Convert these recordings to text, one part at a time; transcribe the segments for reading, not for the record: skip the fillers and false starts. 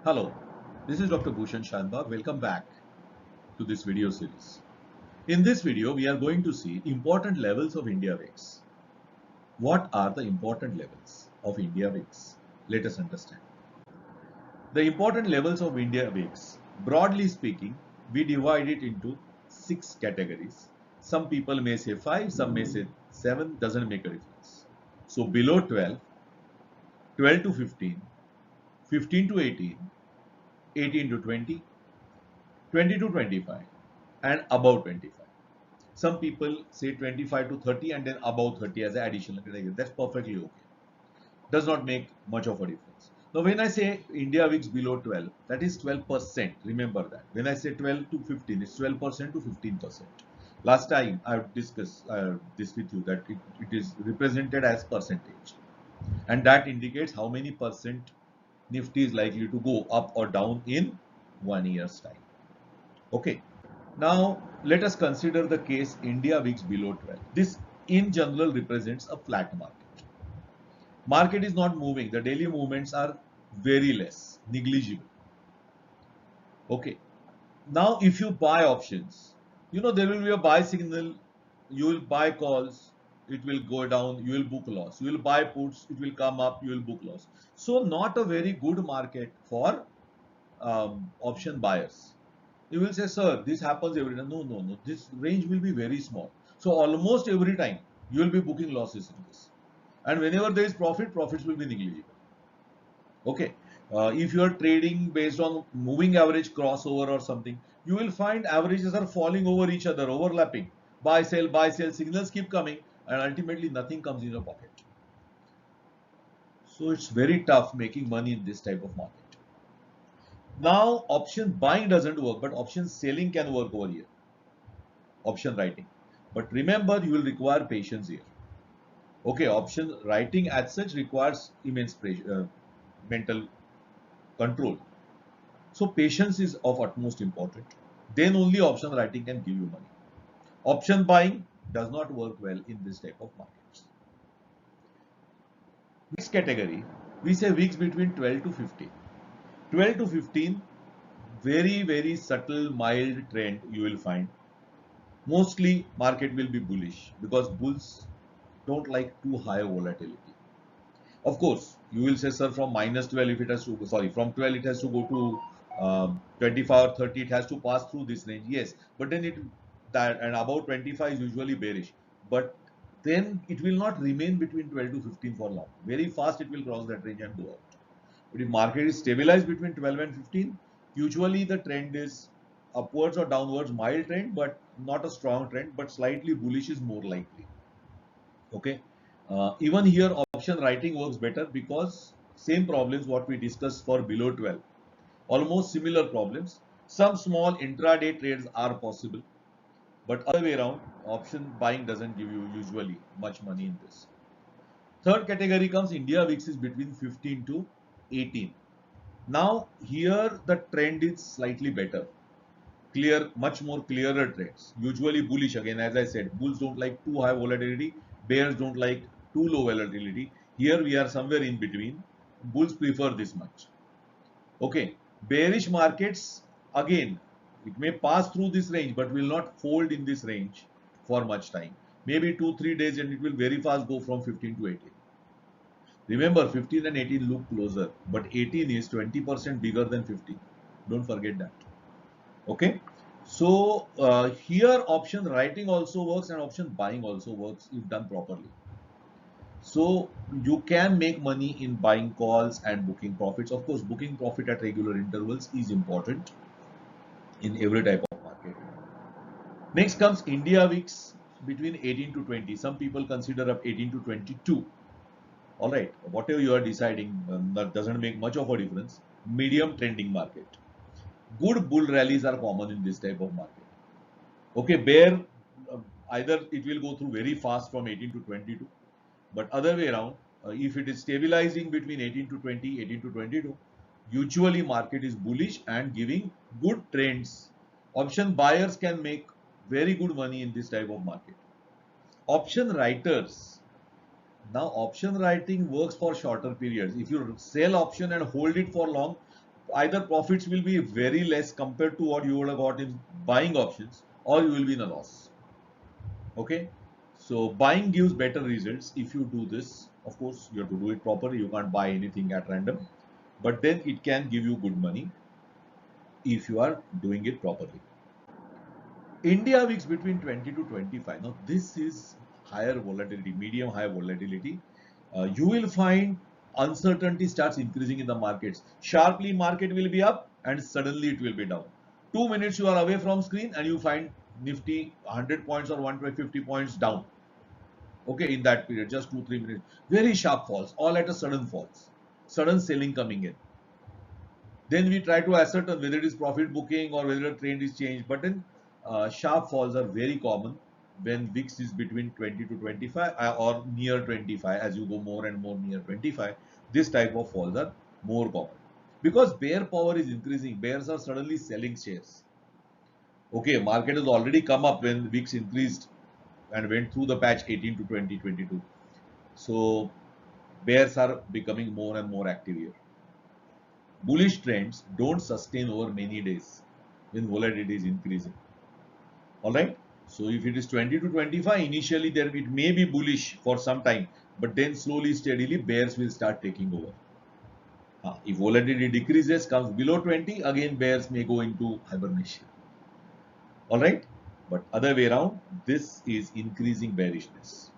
Hello, this is Dr. Bhushan Shanbhag. Welcome back to this video series. In this video, we are going to see important levels of India VIX. What are the important levels of India VIX? Let us understand. The important levels of India VIX, broadly speaking, we divide it into 6 categories. Some people may say 5, some may say 7, doesn't make a difference. So below 12, 12 to 15, 15 to 18, 18 to 20, 20 to 25 and above 25. Some people say 25 to 30 and then above 30 as an additional category. That's perfectly okay. Does not make much of a difference. Now when I say India VIX below 12, that is 12%. Remember that. When I say 12 to 15, it's 12% to 15%. Last time I've discussed this with you that it is represented as percentage. And that indicates how many percent Nifty is likely to go up or down in 1 year's time. Okay. Now, let us consider the case India VIX below 12. This in general represents a flat market. Market is not moving. The daily movements are very less, negligible. Okay. Now, if you buy options, there will be a buy signal. You will buy calls. It will go down. You will book loss. You will buy puts. It will come up. You will book loss. So, not a very good market for option buyers. You will say, sir, this happens every time. No, no, no. This range will be very small. So almost every time you will be booking losses in this. And whenever there is profit, profits will be negligible. Okay. If you are trading based on moving average crossover or something, you will find averages are falling over each other, overlapping. Buy, sell, signals keep coming, and ultimately nothing comes in your pocket. So it's very tough making money in this type of market. Now, option buying doesn't work, but option selling can work over here. Option writing. But remember, you will require patience here. Okay, option writing as such requires immense mental control. So patience is of utmost important. Then only option writing can give you money. Option buying does not work well in this type of markets. Next category, we say weeks between 12 to 15. 12 to 15, very, very subtle, mild trend you will find. Mostly market will be bullish because bulls don't like too high volatility. Of course, you will say, sir, from minus 12, if it has to, sorry, from 12 it has to go to 25 or 30, it has to pass through this range. Yes, but then that and about 25 is usually bearish. But then it will not remain between 12 to 15 for long. Very fast it will cross that range and go out. But if market is stabilized between 12 and 15, usually the trend is upwards or downwards, mild trend, but not a strong trend, but slightly bullish is more likely. Okay. Even here option writing works better because same problems what we discussed for below 12. Almost similar problems. Some small intraday trades are possible, but other way around, option buying doesn't give you usually much money in this. Third category comes India VIX is between 15 to 18. Now here the trend is slightly better. Clear, much more clearer trends. Usually bullish again, as I said, bulls don't like too high volatility, bears don't like too low volatility. Here we are somewhere in between. Bulls prefer this much. Okay, bearish markets again, it may pass through this range but will not hold in this range for much time. Maybe 2-3 days and it will very fast go from 15 to 18. Remember, 15 and 18 look closer, but 18 is 20% bigger than 15. Don't forget that. Okay. So here option writing also works and option buying also works if done properly. So you can make money in buying calls and booking profits. Of course, booking profit at regular intervals is important in every type of market. Next comes India VIX between 18 to 20. Some people consider up 18 to 22. All right, whatever you are deciding, that doesn't make much of a difference. Medium trending market. Good bull rallies are common in this type of market. Okay, bear, either it will go through very fast from 18 to 22, but other way around, if it is stabilizing between 18 to 20, 18 to 22, usually market is bullish and giving good trends. Option buyers can make very good money in this type of market. Option writers. Now option writing works for shorter periods. If you sell option and hold it for long, either profits will be very less compared to what you would have got in buying options, or you will be in a loss. Okay, so buying gives better results if you do this. Of course, you have to do it properly. You can't buy anything at random, but then it can give you good money if you are doing it properly. India VIX between 20 to 25. Now, this is higher volatility, medium high volatility. You will find uncertainty starts increasing in the markets. Sharply, market will be up and suddenly it will be down. 2 minutes you are away from screen and you find Nifty 100 points or 150 points down. Okay, in that period, just 2-3 minutes, very sharp falls, all at a sudden falls, sudden selling coming in. Then we try to ascertain whether it is profit booking or whether the trend is changed. But then sharp falls are very common when VIX is between 20 to 25 or near 25. As you go more and more near 25, this type of falls are more common because bear power is increasing. Bears are suddenly selling shares. Okay, market has already come up when VIX increased and went through the patch 18 to 2022. So bears are becoming more and more active here. Bullish trends don't sustain over many days when volatility is increasing. All right. So if it is 20 to 25, initially there it may be bullish for some time, but then slowly, steadily, bears will start taking over. If volatility decreases, comes below 20, again bears may go into hibernation. All right. But other way around, this is increasing bearishness.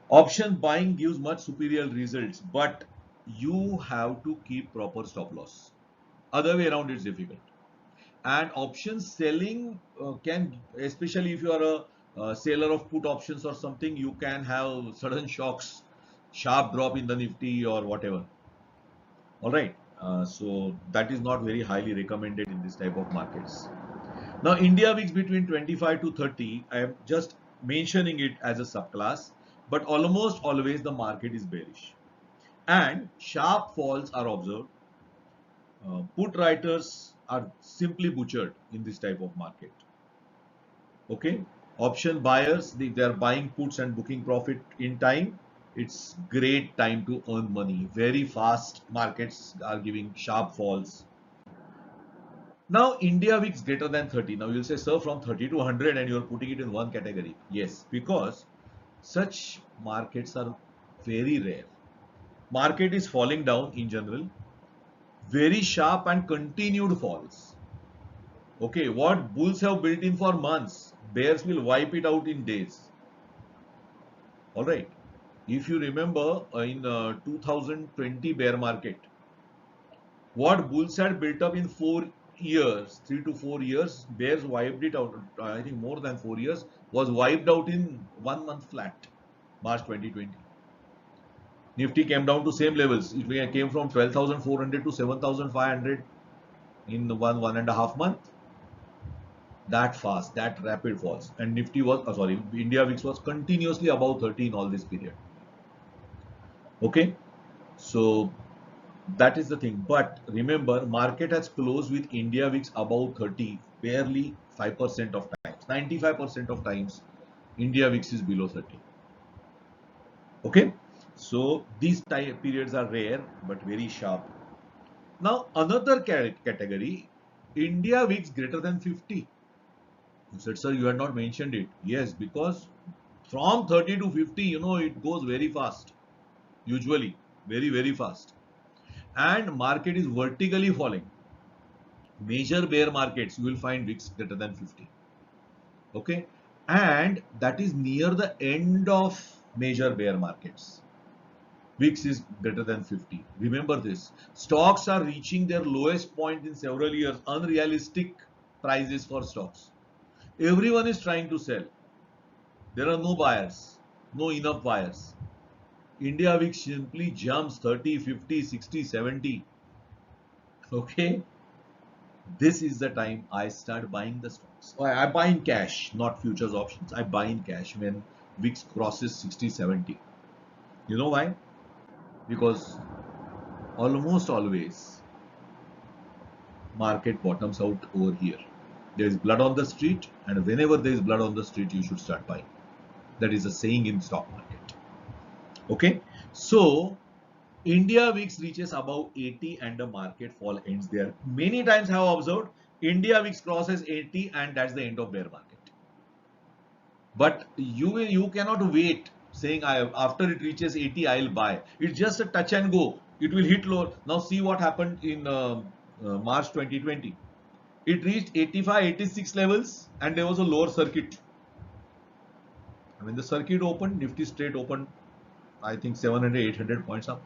Option buying gives much superior results, but you have to keep proper stop loss. Other way around, it's difficult. And option selling can, especially if you are a seller of put options or something, you can have sudden shocks, sharp drop in the Nifty or whatever. All right. So that is not very highly recommended in this type of markets. Now, India VIX between 25 to 30, I am just mentioning it as a subclass, but almost always the market is bearish. And sharp falls are observed. Put writers are simply butchered in this type of market. Okay, option buyers, if they are buying puts and booking profit in time, it's great time to earn money. Very fast markets are giving sharp falls. Now India VIX greater than 30. Now you'll say, sir, from 30 to 100 and you're putting it in one category. Yes, because such markets are very rare. Market is falling down in general, very sharp and continued falls. Okay, what bulls have built in for months, bears will wipe it out in days. All right. If you remember in 2020 bear market, what bulls had built up in 4 years, 3 to 4 years, bears wiped it out. I think more than 4 years was wiped out in 1 month flat, March 2020. Nifty came down to same levels. It came from 12,400 to 7,500 in one and a half month. That fast, that rapid falls. And Nifty was, India VIX was continuously above 30 in all this period. Okay, so that is the thing. But remember, market has closed with India VIX above 30 barely 5% of times. 95% of times, India VIX is below 30. Okay, so these periods are rare but very sharp. Now another category, India VIX greater than 50. You said, sir, you had not mentioned it. Yes, because from 30 to 50, it goes very fast. Usually, very, very fast. And market is vertically falling. Major bear markets, you will find VIX greater than 50. Okay. And that is near the end of major bear markets. VIX is greater than 50. Remember this. Stocks are reaching their lowest point in several years. Unrealistic prices for stocks. Everyone is trying to sell. There are no buyers, no enough buyers. India VIX simply jumps 30, 50, 60, 70. Okay. This is the time I start buying the stocks. I buy in cash, not futures options. I buy in cash when VIX crosses 60, 70. You know why? Because almost always market bottoms out over here. There is blood on the street, and whenever there is blood on the street, you should start buying. That is a saying in stock market. Okay, so India VIX reaches above 80 and the market fall ends there. Many times I have observed India VIX crosses 80 and that's the end of bear market. But you cannot wait saying after it reaches 80 I'll buy. It's just a touch and go. It will hit low. Now see what happened in March 2020. It reached 85, 86 levels and there was a lower circuit. When the circuit opened, Nifty straight opened, I think 700, 800 points up.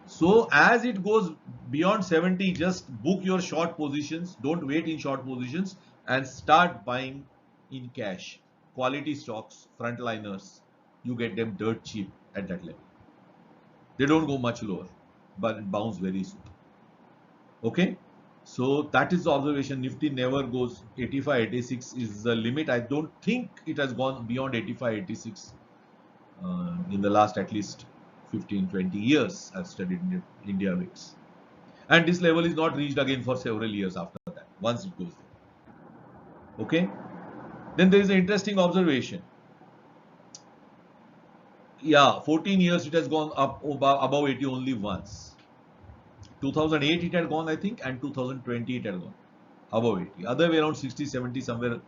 So as it goes beyond 70, just book your short positions. Don't wait in short positions and start buying in cash. Quality stocks, frontliners, you get them dirt cheap at that level. They don't go much lower, but it bounce very soon. Okay. So that is the observation. Nifty never goes 85, 86 is the limit. I don't think it has gone beyond 85, 86 in the last at least 15, 20 years. I've studied India VIX. And this level is not reached again for several years after that, once it goes there. Okay. Then there is an interesting observation. Yeah, 14 years it has gone up above 80 only once. 2008 it had gone, I think, and 2020 it had gone above 80. Other way around 60, 70 somewhere,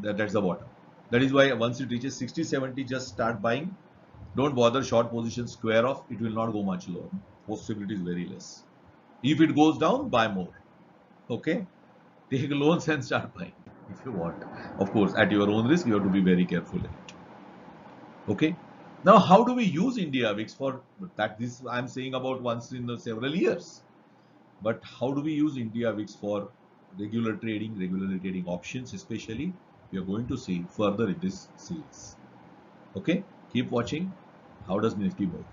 that's the bottom. That is why once it reaches 60, 70, just start buying. Don't bother short position, square off. It will not go much lower. Possibility is very less. If it goes down, buy more. Okay? Take loans and start buying if you want. Of course, at your own risk, you have to be very careful in it. Okay? Now, how do we use India VIX for that? This I'm saying about once in several years. But how do we use India VIX for regularly trading options, especially? We are going to see further in this series. Okay? Keep watching. How does Nifty work?